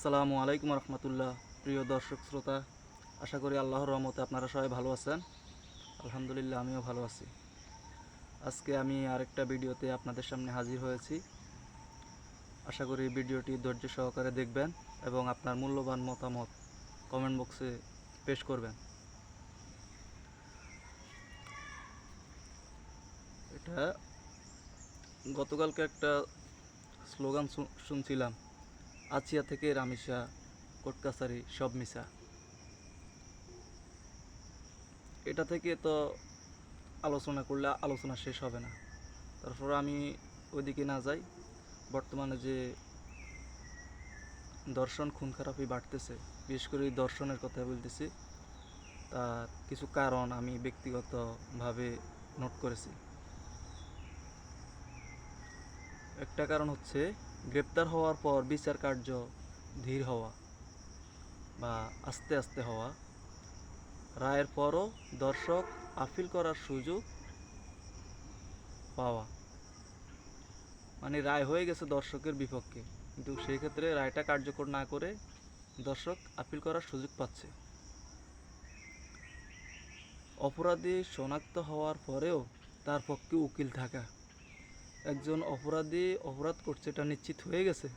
আসসালামু আলাইকুম রহমতুল্লাহ। প্রিয় দর্শক শ্রোতা, আশা করি আল্লাহর রহমতে আপনারা সবাই ভালো আছেন। আলহামদুলিল্লাহ, আমিও ভালো আছি। আজকে আমি আরেকটা ভিডিওতে আপনাদের সামনে হাজির হয়েছি। আশা করি ভিডিওটি ধৈর্য সহকারে দেখবেন এবং আপনার মূল্যবান মতামত কমেন্ট বক্সে পেশ করবেন। এটা গতকালকে একটা স্লোগান শুনছিলাম, আচিয়া থেকে রামিসা, কোটকাছারি সব মিশা। এটা থেকে তো আলোচনা করলে আলোচনা শেষ হবে না। তারপর আমি ওইদিকে না যাই। বর্তমানে যে দর্শন খুন খারাপই বাড়তেছে, বিশেষ করে এই দর্শনের কথা বলতেছি, তার কিছু কারণ আমি ব্যক্তিগতভাবে নোট করেছি। একটা কারণ হচ্ছে গ্রেপ্তার হওয়ার পর বিচার কার্য ধীর হওয়া বা আস্তে আস্তে হওয়া, রায়ের পরও দর্শক আপিল করার সুযোগ পাওয়া। মানে রায় হয়ে গেছে দর্শকের বিপক্ষে, কিন্তু সেই ক্ষেত্রে রায়টা কার্যকর না করে দর্শক আপিল করার সুযোগ পাচ্ছে। অপরাধী শনাক্ত হওয়ার পরেও তার পক্ষে উকিল থাকা। একজন অপরাধী অপরাধ করছে এটা নিশ্চিত হয়ে গেছে,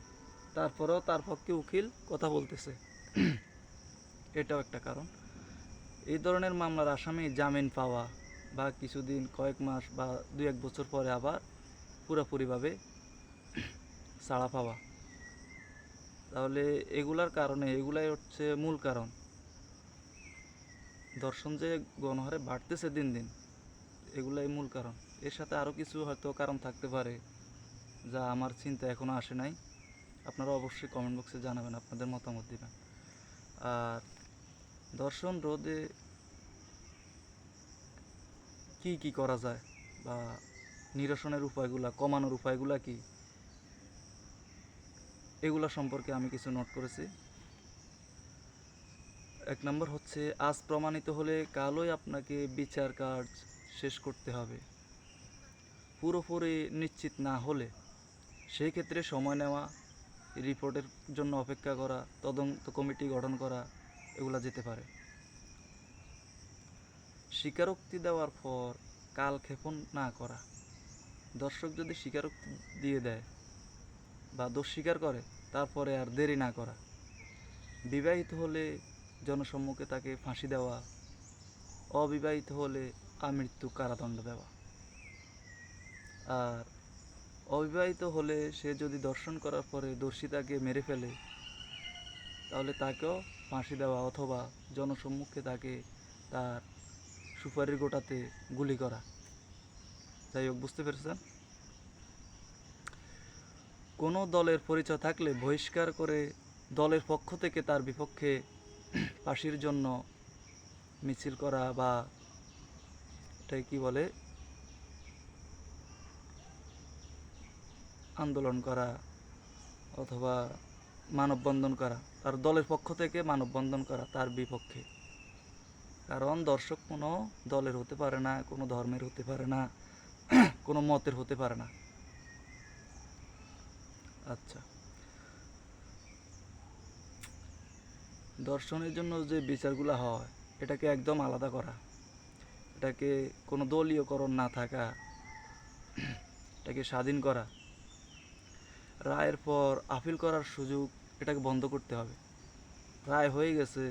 তারপরেও তার পক্ষে উকিল কথা বলতেছে, এটাও একটা কারণ। এই ধরনের মামলার আসামি জামিন পাওয়া বা কিছুদিন, কয়েক মাস বা 2-1 বছর পরে আবার পুরোপুরিভাবে ছাড়া পাওয়া। তাহলে এগুলার কারণে, এগুলাই হচ্ছে মূল কারণ। দর্শন যে গণহারে বাড়তেছে দিন দিন, এগুলাই মূল কারণ। এর সাথে আরও কিছু হয়তো কারণ থাকতে পারে, যা আমার চিন্তা এখনও আসে নাই। আপনারা অবশ্যই কমেন্ট বক্সে জানাবেন, আপনাদের মতামত দিবেন। আর দর্শন রোধে কি কি করা যায় বা নিরসনের উপায়গুলা, কমানোর উপায়গুলা কি, এগুলা সম্পর্কে আমি কিছু নোট করেছি। 1 নম্বর হচ্ছে, আজ প্রমাণিত হলে কালই আপনাকে বিচার কার্য শেষ করতে হবে। পুরোপুরি নিশ্চিত না হলে সেই ক্ষেত্রে সময় নেওয়া, রিপোর্টের জন্য অপেক্ষা করা, তদন্ত কমিটি গঠন করা, এগুলা যেতে পারে। স্বীকারোক্তি দেওয়ার পর কালক্ষেপণ না করা। দর্শক যদি স্বীকারোক্তি দিয়ে দেয় বা দোষ স্বীকার করে, তারপরে আর দেরি না করা। বিবাহিত হলে জনসম্মুখে তাকে ফাঁসি দেওয়া, অবিবাহিত হলে আমৃত্যু কারাদণ্ড দেওয়া। আর অবিবাহিত হলে সে যদি দর্শন করার পরে দর্শিতাকে মেরে ফেলে, তাহলে তাকেও ফাঁসি দেওয়া অথবা জনসম্মুখে তাকে তার সুপারির গোটাতে গুলি করা। যাই হোক, বুঝতে পেরেছেন? কোনো দলের পরিচয় থাকলে বহিষ্কার করে দলের পক্ষ থেকে তার বিপক্ষে ফাঁসির জন্য মিছিল করা বা এটাই কি বলে, আন্দোলন করা অথবা মানববন্ধন করা, তার দলের পক্ষ থেকে মানববন্ধন করা তার বিপক্ষে। কারণ দর্শক কোনো দলের হতে পারে না, কোনো ধর্মের হতে পারে না, কোনো মতের হতে পারে না। আচ্ছা, দর্শনের জন্য যে বিচারগুলো হয়, এটাকে একদম আলাদা করা, এটাকে কোনো দলীয়করণ না থাকা, এটাকে স্বাধীন করা। রায়ের পর আপিল করার সুযোগ, এটাকে বন্ধ করতে হবে। রায় হয়ে গেছে,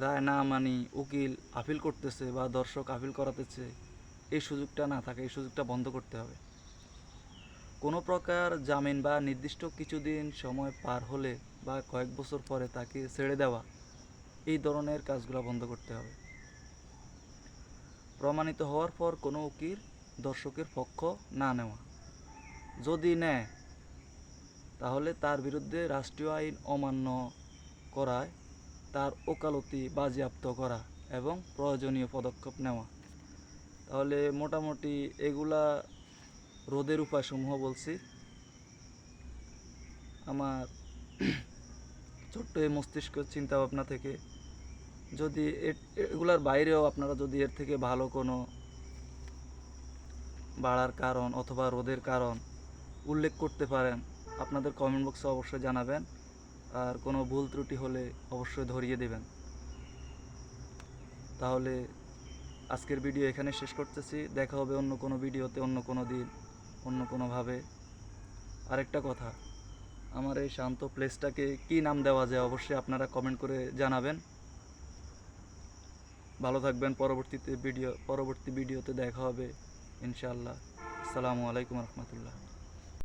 রায় না মানি উকিল আপিল করতেছে বা দর্শক আপিল করাতেছে, এই সুযোগটা না থাকে, এই সুযোগটা বন্ধ করতে হবে। কোনো প্রকার জামিন বা নির্দিষ্ট কিছুদিন সময় পার হলে বা কয়েক বছর পরে তাকে ছেড়ে দেওয়া, এই ধরনের কাজগুলো বন্ধ করতে হবে। প্রমাণিত হওয়ার পর কোনো উকিল দর্শকের পক্ষ না নেওয়া, যদি নেয় তাহলে তার বিরুদ্ধে রাষ্ট্রীয় আইন অমান্য করায় তার ওকালতি বাজেয়াপ্ত করা এবং প্রয়োজনীয় পদক্ষেপ নেওয়া। তাহলে মোটামুটি এগুলা রোধের উপায়সমূহ বলছি। আমার ছোট্ট এই মস্তিষ্ক চিন্তাভাবনা থেকে, যদি এগুলার বাইরেও আপনারা যদি এর থেকে ভালো কোনো বাড়ার কারণ অথবা রোধের কারণ উল্লেখ করতে পারেন, আপনাদের কমেন্ট বক্সে অবশ্যই জানাবেন। আর কোনো ভুল ত্রুটি হলে অবশ্যই ধরিয়ে দেবেন। তাহলে আজকের ভিডিও এখানে শেষ করতেছি। দেখা হবে অন্য কোনো ভিডিওতে, অন্য কোনো দিন, অন্য কোনোভাবে। আরেকটা কথা, আমার এই শান্ত প্লেসটাকে কী নাম দেওয়া যায় অবশ্যই আপনারা কমেন্ট করে জানাবেন। ভালো থাকবেন। পরবর্তী ভিডিওতে দেখা হবে ইনশাআল্লাহ। আসসালামু আলাইকুম রহমতুল্লাহ।